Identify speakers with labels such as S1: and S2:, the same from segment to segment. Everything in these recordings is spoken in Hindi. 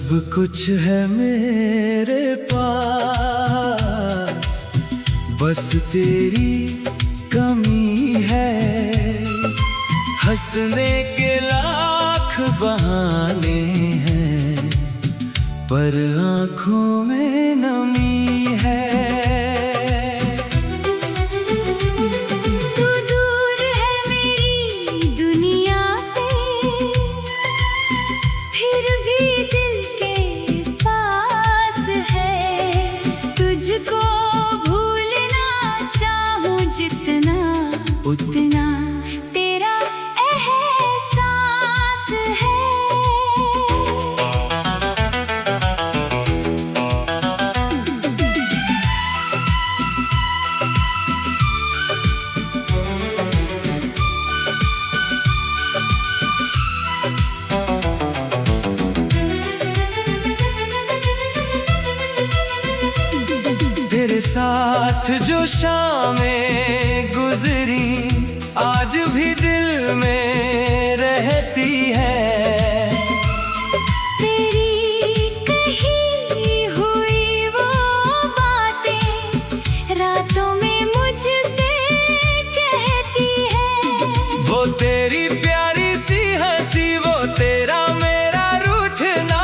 S1: सब कुछ है मेरे पास, बस तेरी कमी है। हंसने के लाख बहाने हैं, पर आँखों में नमी है।
S2: तू दूर है मेरी दुनिया से, फिर भी दिल के पास है। तुझको भूलना चाहूं जितना, उतना तेरा एहसास है।
S1: तेरे साथ जो शामें गुजरी, आज भी दिल में रहती है।
S2: तेरी कही हुई वो बातें रातों में मुझसे कहती है।
S1: वो तेरी प्यारी सी हंसी, वो तेरा मेरा रूठना,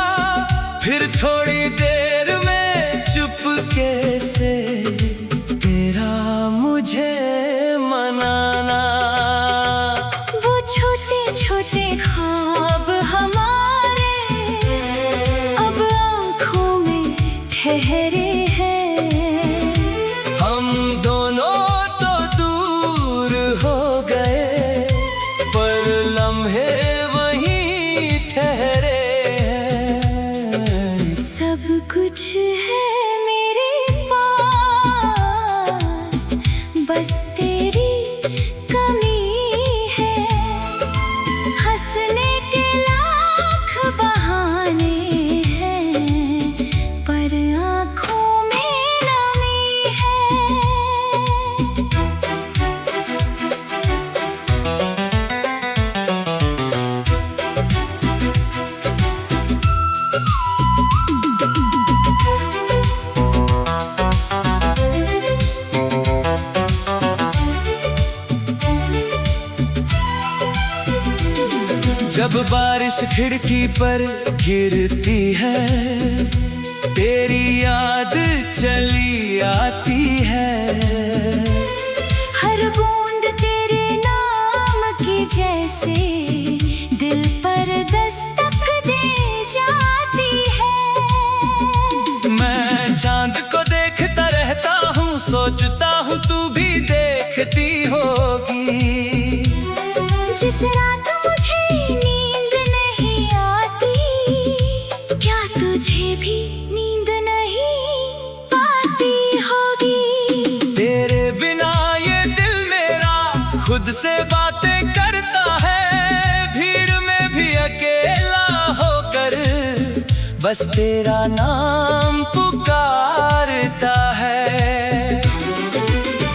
S1: फिर थोड़ी देर में चुपके से तेरा मुझे मनाना।
S2: वो छोटे छोटे ख्वाब हमारे अब आँखों में ठहरे हैं।
S1: हम दोनों तो दूर हो गए, पर लम्हे वहीं ठहरे हैं।
S2: सब कुछ है मेरे पास, बस तेरी कमी है। हंसने के लाख बहाने हैं, पर आँखों में नमी है।
S1: जब बारिश खिड़की पर गिरती है, तेरी याद चली आती है।
S2: हर बूंद तेरे नाम की जैसे दिल पर दस्तक दे जाती है।
S1: मैं चांद को देखता रहता हूँ, सोचता हूँ तू भी देखती होगी।
S2: जिस रात मुझे नींद नहीं आती, क्या तुझे भी नींद नहीं आती होगी।
S1: तेरे बिना ये दिल मेरा खुद से बातें करता है, भीड़ में भी अकेला होकर बस तेरा नाम पुकारता है।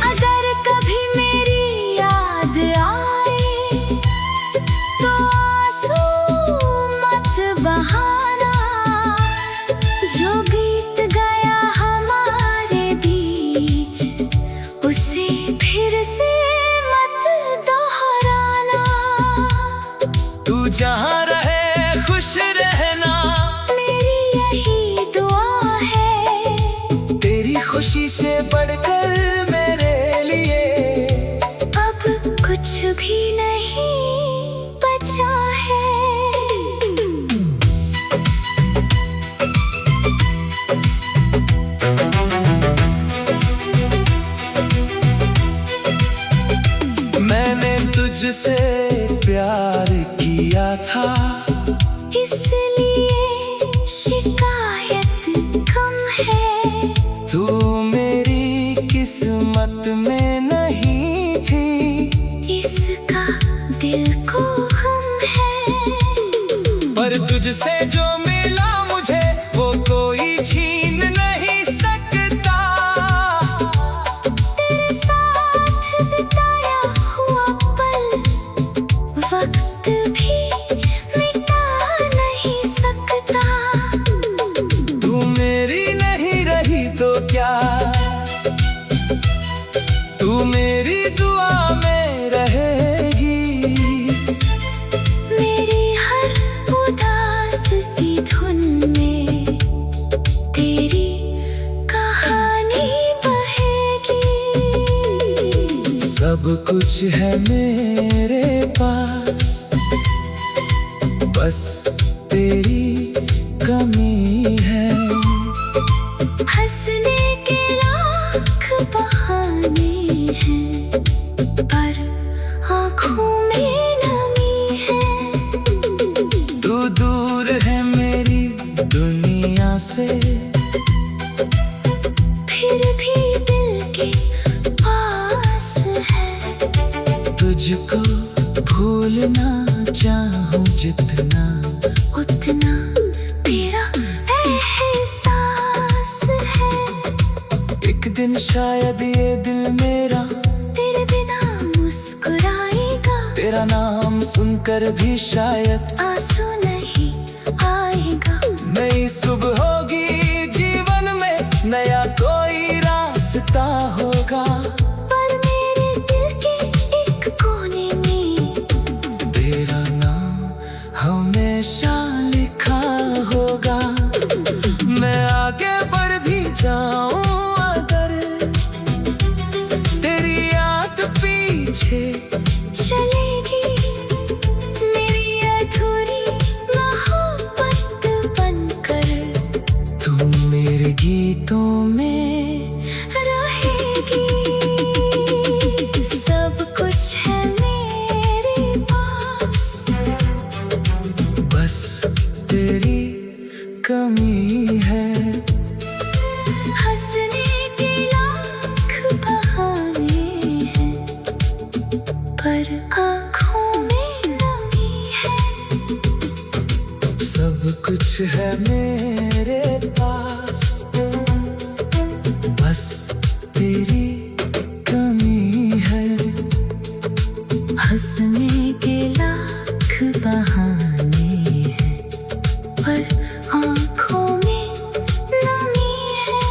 S2: अगर कभी मेरी याद आए तो आंसू मत बहाना। जो गीत गया हमारे बीच, उसे फिर से मत दोहराना।
S1: तू जहाँ रहे खुश रहना,
S2: मेरी यही दुआ है।
S1: तेरी खुशी से बढ़कर मेरे लिए
S2: अब कुछ भी नहीं बचा है।
S1: मैंने तुझसे प्यार किया था,
S2: इसलिए शिकायत कम है।
S1: तू मेरी किस्मत में नहीं थी,
S2: इसका दिल को गम है।
S1: पर तुझसे जो मिला मुझे, वो कोई छीन नहीं सकता।
S2: तेरे साथ बिताया हुआ पल, वक्त भी मिटा नहीं सकता।
S1: सब कुछ है मेरे पास, बस तेरी कमी है।
S2: हंसने के लाख बहाने हैं, पर आँखों में नमी है।
S1: तू दूर है मेरी दुनिया से,
S2: फिर भी दिल के पास है।
S1: तुझको भूलना चाहूं जितना,
S2: उतना तेरा एहसास है।
S1: एक दिन शायद ये दिल मेरा
S2: तेरे बिना मुस्कुराएगा,
S1: तेरा नाम सुनकर भी शायद
S2: आंसू नहीं आएगा।
S1: नई सुबह होगी जीवन में, नया कोई रास्ता होगा।
S2: पर मेरे दिल के एक कोने में
S1: तेरा नाम हमेशा लिखा होगा। मैं आगे बढ़ भी जाऊं अगर तेरी याद पीछे
S2: चलेगी, मेरी अधूरी मोहब्बत बनकर
S1: तू मेरे गीतों में
S2: रहेगी। सब कुछ है मेरे पास,
S1: बस तेरी कमी है।
S2: हंसने के लाख बहाने हैं, पर आँखों में नमी है।
S1: सब कुछ है मेरे पास, बस तेरी कमी है।
S2: हंसने के लाख बहाने हैं, पर आँखों में नमी है।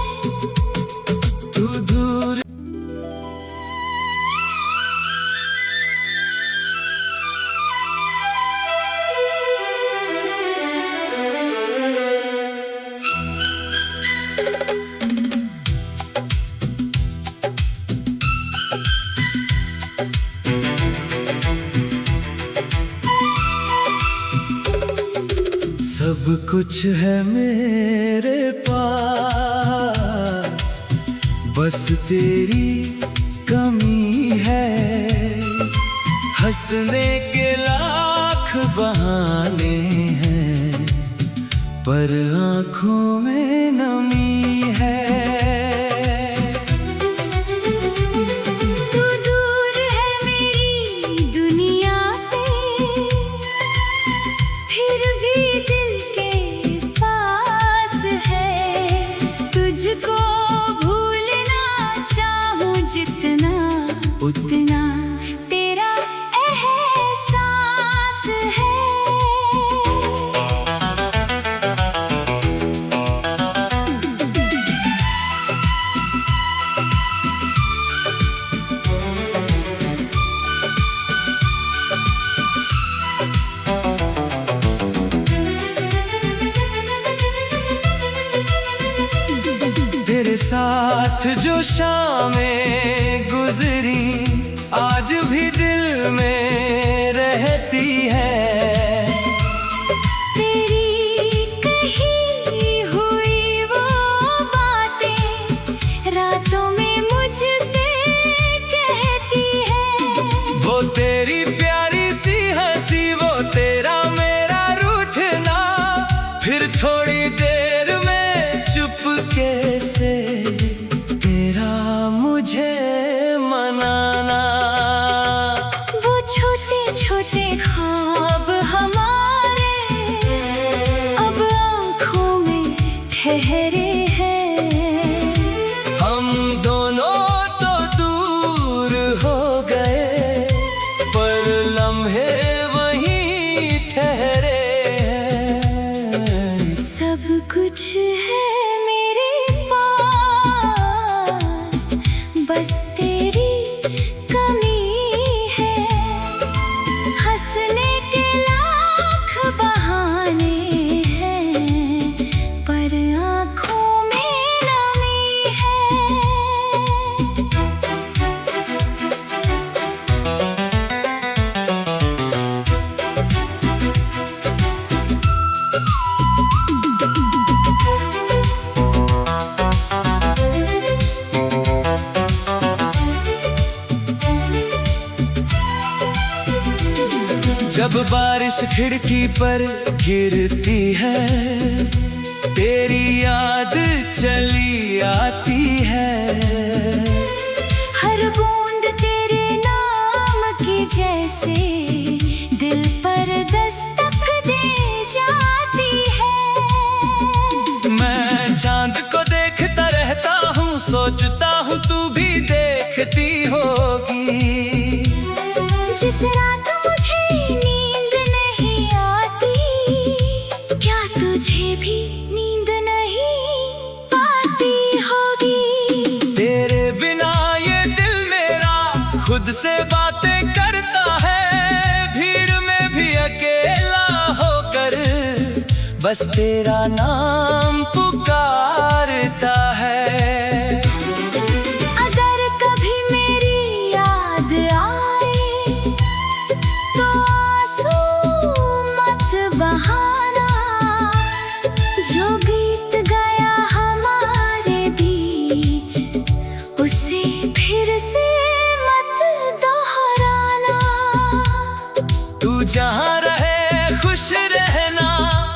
S1: तू दूर सब कुछ है मेरे पास, बस तेरी कमी है। हंसने के लाख बहाने हैं, पर आँखों में नमी है।
S2: तू दूर है मेरी दुनिया से, फिर भी दिल के पास है। तुझको भूलना चाहूं जितना, उतना तेरा एहसास है।
S1: तेरे साथ जो शामें गुजरी, आज भी दिल में रहती है।
S2: तेरी कही हुई वो बातें रातों में मुझसे कहती है।
S1: वो तेरी प्यारी सी हंसी, वो तेरा मेरा रूठना, फिर थोड़ी देर में चुपके से तेरा मुझे मनाना।
S2: वो छोटे छोटे ख्वाब हमारे अब आँखों में ठहरे हैं।
S1: हम दोनों तो दूर हो गए, पर ना जब बारिश खिड़की पर गिरती है, तेरी याद चली आती है।
S2: हर बूंद तेरे नाम की जैसे दिल पर दस्तक दे जाती है।
S1: मैं चांद को देखता रहता हूँ, सोचता हूँ तू भी देखती होगी।
S2: जिस रात मुझे नींद नहीं आती, क्या तुझे भी नींद नहीं आती होगी।
S1: तेरे बिना ये दिल मेरा खुद से बातें करता है, भीड़ में भी अकेला होकर बस तेरा नाम पुकारता है।
S2: अगर कभी मेरी याद आए तो आंसू मत बहाना, जो बीत गया हमारे बीच उसे फिर से मत दोहराना।
S1: तू जहाँ रहे खुश रहना,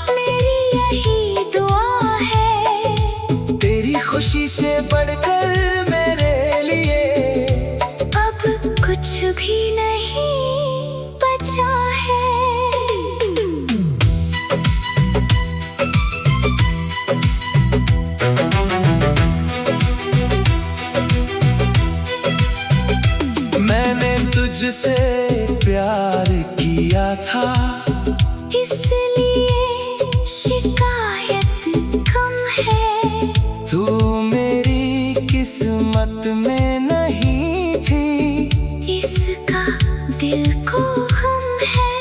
S2: मेरी यही दुआ है।
S1: तेरी खुशी से बढ़कर मेरे लिए
S2: अब कुछ भी नहीं बचा है।
S1: मैंने तुझसे प्यार किया था,
S2: इसलिए शिकायत कम है।
S1: तू मेरी किस्मत में नहीं थी,
S2: इसका दिल को गम है।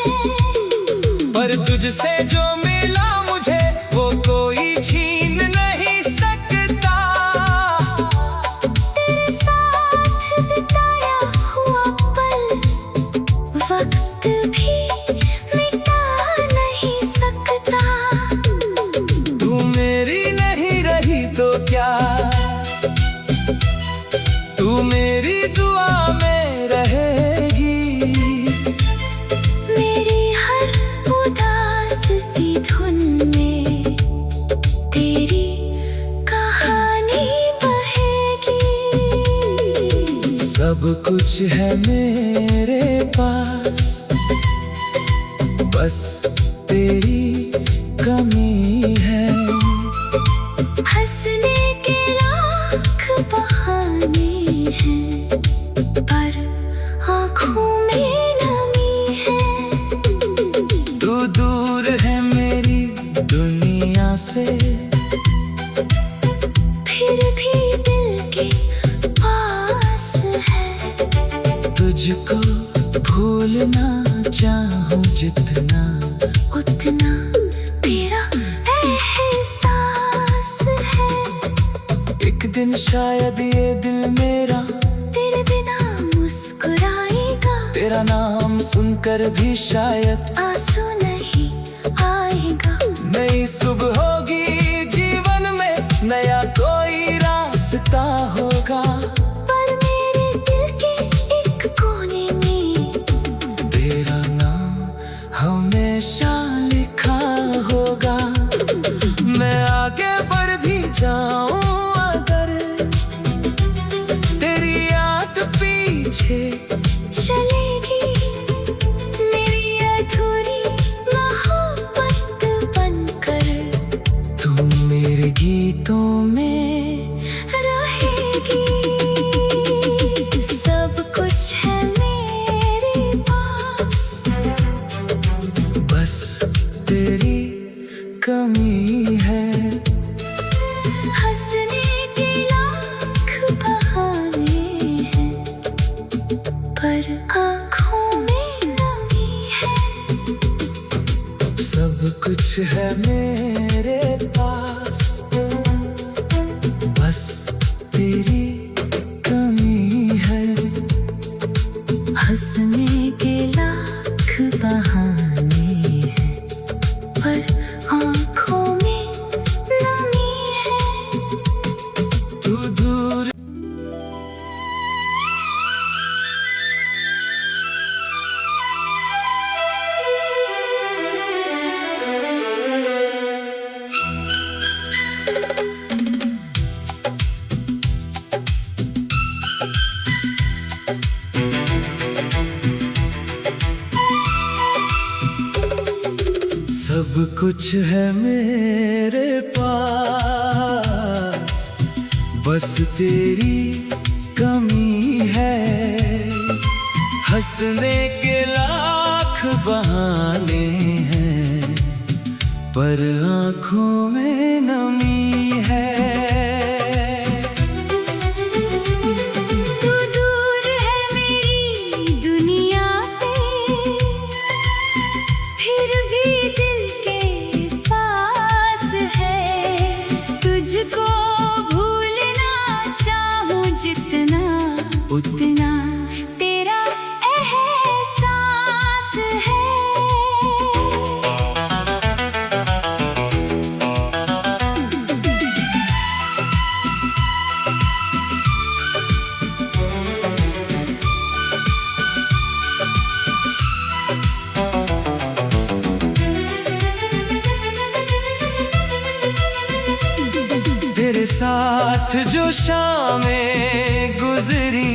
S1: पर तुझसे जो मिला मुझे वो कोई छीन नहीं सकता।
S2: तेरे साथ बिताया हुआ पल वक्त भी मिटा नहीं सकता।
S1: तू मेरी नहीं रही तो क्या, तू मेरी दुआ में रहेगी।
S2: मेरी हर उदास सी धुन में तेरी कहानी बहेगी।
S1: सब कुछ है मेरे पास, बस तेरी कमी है।
S2: हंसने के लाख बहाने हैं, पर आँखों में नमी है।
S1: तू दूर है मेरी दुनिया से,
S2: फिर भी दिल के पास है।
S1: तुझको भूलना चाहूँ जितना,
S2: उतना तेरा एहसास है।
S1: एक दिन शायद ये दिल मेरा
S2: तेरे बिना मुस्कुराएगा,
S1: तेरा नाम सुनकर भी शायद
S2: आंसू नहीं आएगा।
S1: नई सुबह होगी जीवन में, नया कोई रास्ता होगा।
S2: पर मेरे दिल के एक कोने में
S1: तेरा नाम हमेशा लिखा होगा। मैं आगे बढ़ भी जाऊं अगर तेरी याद पीछे
S2: चलेगी, मेरी अधूरी मोहब्बत बनकर
S1: तू मेरे गीतों में
S2: रहेगी। सब कुछ है मेरे पास,
S1: बस तेरी कमी है।
S2: हंसने के लाख बहाने हैं, पर आँखों में नमी है।
S1: सब कुछ है मेरे पास, बस तेरी कमी है।
S2: हंसने के लाख बहाने हैं, पर आँखों में नमी है।
S1: तू दूर कुछ है मेरे पास, बस तेरी कमी है। हंसने के लाख बहाने हैं, पर आँखों में नमी है।
S2: तू दूर है मेरी दुनिया से, फिर भी दिल के पास है। तुझको भूलना चाहूं जितना, उतना तेरा एहसास है।
S1: तेरे साथ जो शामें गुजरी,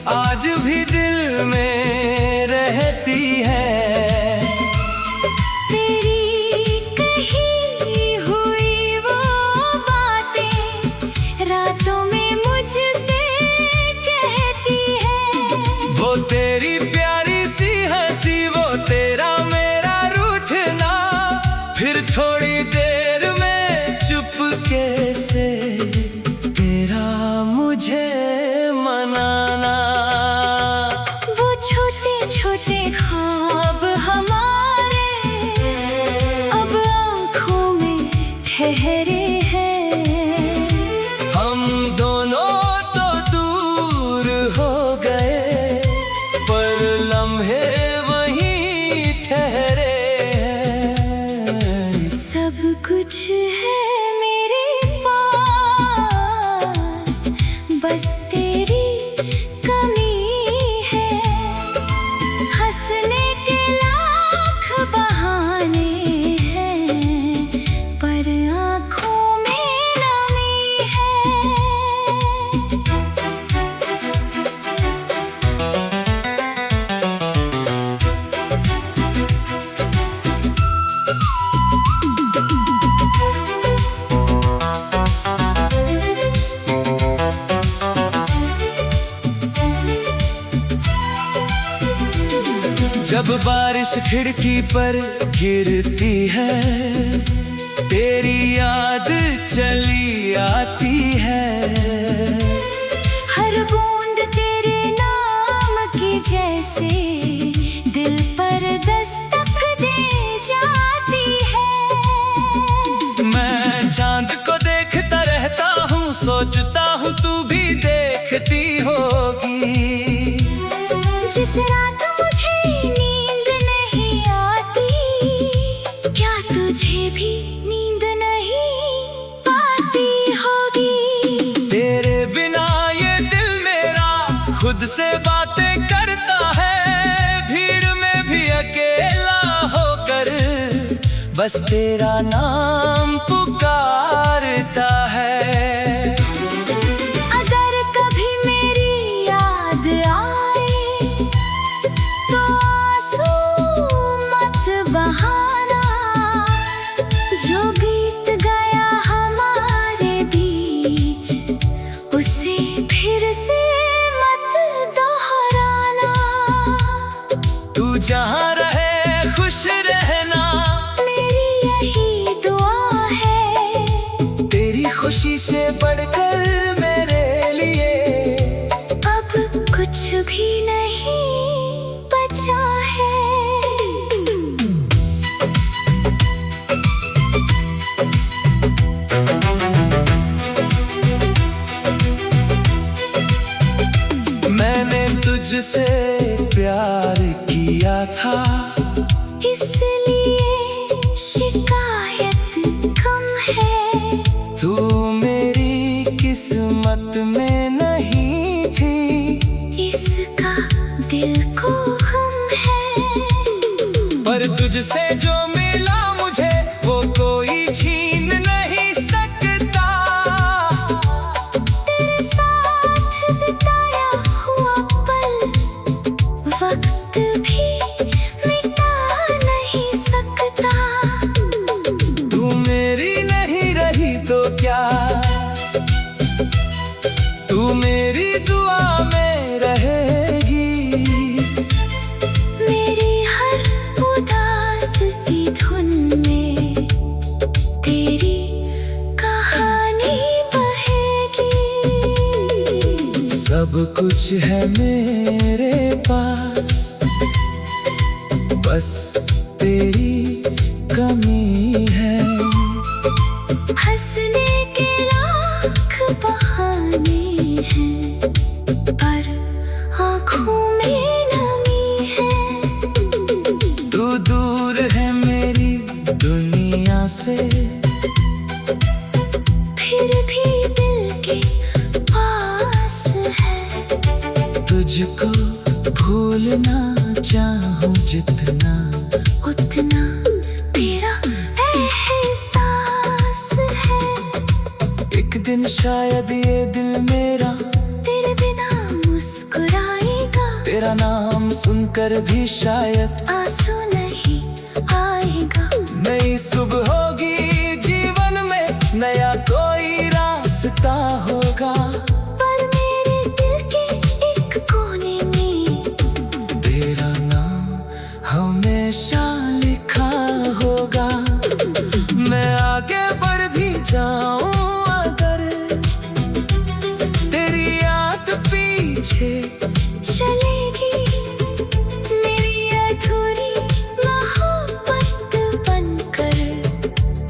S1: आज भी दिल में रहती है।
S2: तेरी कही हुई वो बातें रातों में मुझसे कहती है।
S1: वो तेरी प्यारी सी हंसी, वो तेरा मेरा रूठना, फिर थोड़ी देर में चुपके से तेरा मुझे मनाना।
S2: वो छोटे छोटे ख्वाब हमारे अब आँखों में ठहरे हैं।
S1: हम दोनों तो दूर हो गए, पर लम्हे वहीं ठहरे हैं।
S2: सब कुछ है मेरे पास, बस तेरी कमी है। हंसने के लाख बहाने हैं, पर आँखों में नमी है।
S1: जब बारिश खिड़की पर गिरती है, तेरी याद चली आती है।
S2: हर बूंद तेरे नाम की जैसे दिल पर दस्तक दे जाती है।
S1: मैं चांद को देखता रहता हूँ, सोचता हूँ तू भी देखती होगी।
S2: जिस रात मुझे नींद नहीं आती, क्या तुझे भी नींद नहीं आती होगी।
S1: तेरे बिना ये दिल मेरा खुद से बातें करता है, भीड़ में भी अकेला होकर बस तेरा नाम पुकारता है।
S2: अगर कभी मेरी याद आए तो आंसू मत बहाना। जो बीत गया हमारे बीच, उसे फिर से मत दोहराना।
S1: तू जहाँ रहे खुश रहना,
S2: मेरी यही दुआ है।
S1: तेरी खुशी से बढ़कर मेरे लिए
S2: अब कुछ भी नहीं बचा है।
S1: मैंने तुझसे प्यार किया था,
S2: इसलिए शिकायत कम है।
S1: तू मेरी किस्मत में नहीं थी,
S2: इसका दिल को गम है।
S1: पर तुझसे जो मिला मुझे, वो कोई छीन नहीं सकता।
S2: तेरे साथ बिताया हुआ पल, वक्त भी मिटा नहीं सकता।
S1: कुछ है मेरे पास, बस तेरी कमी है।
S2: हंसने के लाख बहाने हैं, पर आँखों में नमी है।
S1: तू दूर है मेरी दुनिया से,
S2: फिर भी दिल के पास है।
S1: तुझको भूलना चाहूं जितना,
S2: उतना तेरा एहसास है।
S1: एक दिन शायद ये दिल मेरा
S2: तेरे बिना मुस्कुराएगा।
S1: तेरा नाम सुनकर भी शायद
S2: आंसू नहीं आएगा।
S1: नई सुबह होगी जीवन में, नया कोई रास्ता होगा।
S2: पर मेरे दिल के एक कोने में
S1: तेरा नाम हमेशा लिखा होगा। मैं आगे बढ़ भी जाऊं अगर, तेरी याद पीछे
S2: चलेगी। मेरी अधूरी मोहब्बत बनकर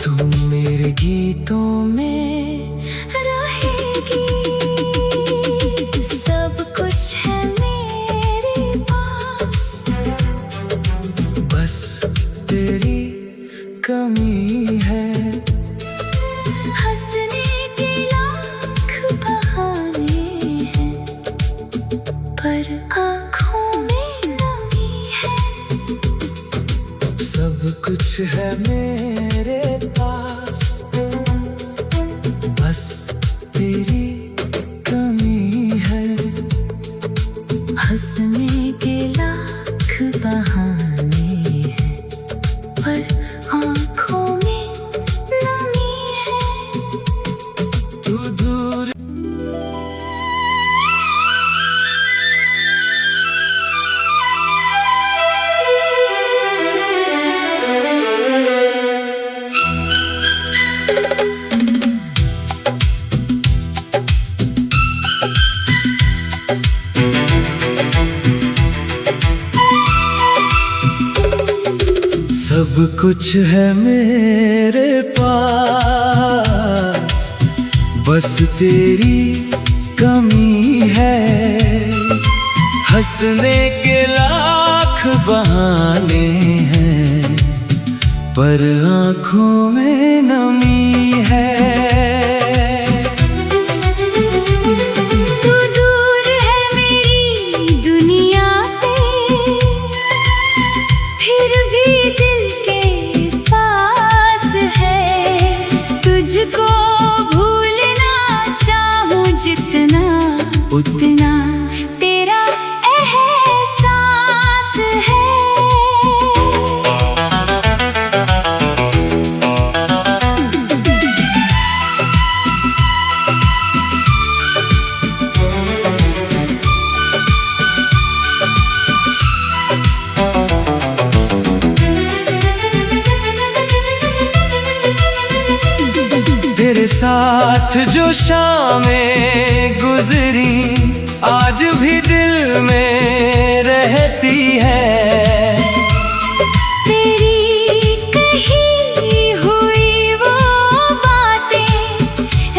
S1: तू मेरे गीतों में
S2: रहेगी। सब कुछ है मेरे पास,
S1: बस तेरी कमी है।
S2: हंसने के लाख बहाने हैं, पर आँखों में नमी है।
S1: सब कुछ है मेरे पास, बस तेरी कमी है।
S2: हंसने के लाख बहाने हैं, पर आँखों में नमी है।
S1: तू दूर सब कुछ है मेरे पास, बस तेरी कमी है। हंसने के लाख बहाने हैं, पर आँखों में नमी है।
S2: तू दूर है मेरी दुनिया से, फिर भी दिल के पास है। तुझको भूलना चाहूं जितना, उतना तेरा एहसास है।
S1: तेरे साथ जो शामें गुजरी, आज भी दिल में रहती है।
S2: तेरी कही हुई वो बातें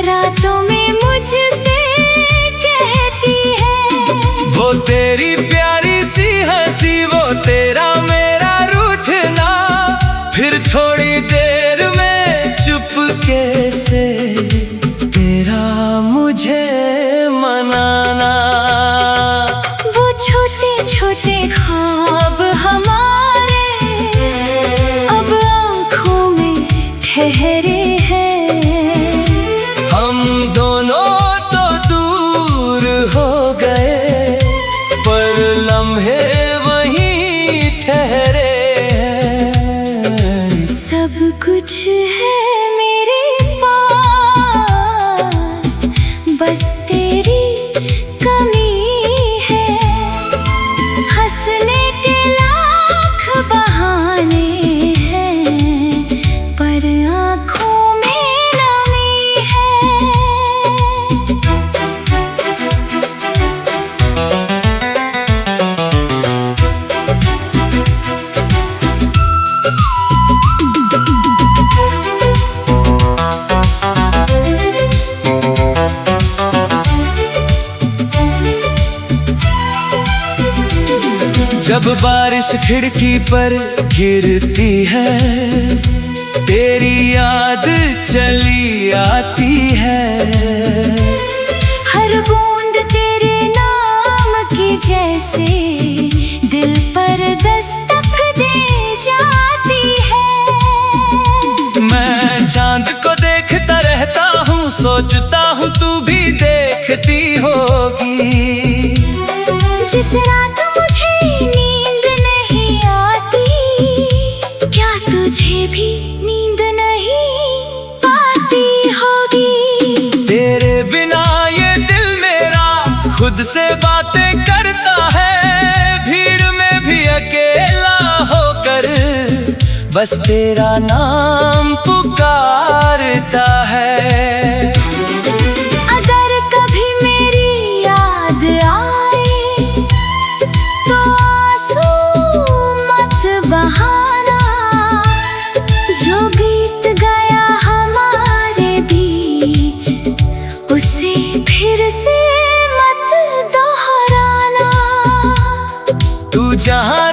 S2: रातों में मुझसे कहती है।
S1: वो तेरी प्यारी सी हंसी, वो तेरा मेरा रूठना, फिर थोड़ी देर में चुपके से तेरा मुझे मनाना।
S2: वो छोटे छोटे ख्वाब हमारे अब आँखों में ठहरे हैं।
S1: हम दोनों तो दूर हो गए, पर लम्हे वहीं ठहरे हैं।
S2: सब कुछ है मेरे पास, बस तेरी कमी है। हंसने के लाख बहाने हैं, पर आँखों में नमी है।
S1: जब बारिश खिड़की पर गिरती है, तेरी याद चली आती है।
S2: हर बूंद तेरे नाम की जैसे दिल पर दस्तक दे जाती है।
S1: मैं चांद को देखता रहता हूँ, सोचता हूँ तू भी देखती होगी।
S2: जिस रात मुझे नींद नहीं आती, क्या तुझे भी नींद नहीं आती होगी।
S1: तेरे बिना ये दिल मेरा खुद से बातें करता है, भीड़ में भी अकेला होकर बस तेरा नाम पुकारता है।
S2: अगर कभी मेरी याद आए तो आंसू मत बहाना, जो बीत गया हमारे बीच उसे फिर से मत दोहराना।
S1: तू जहाँ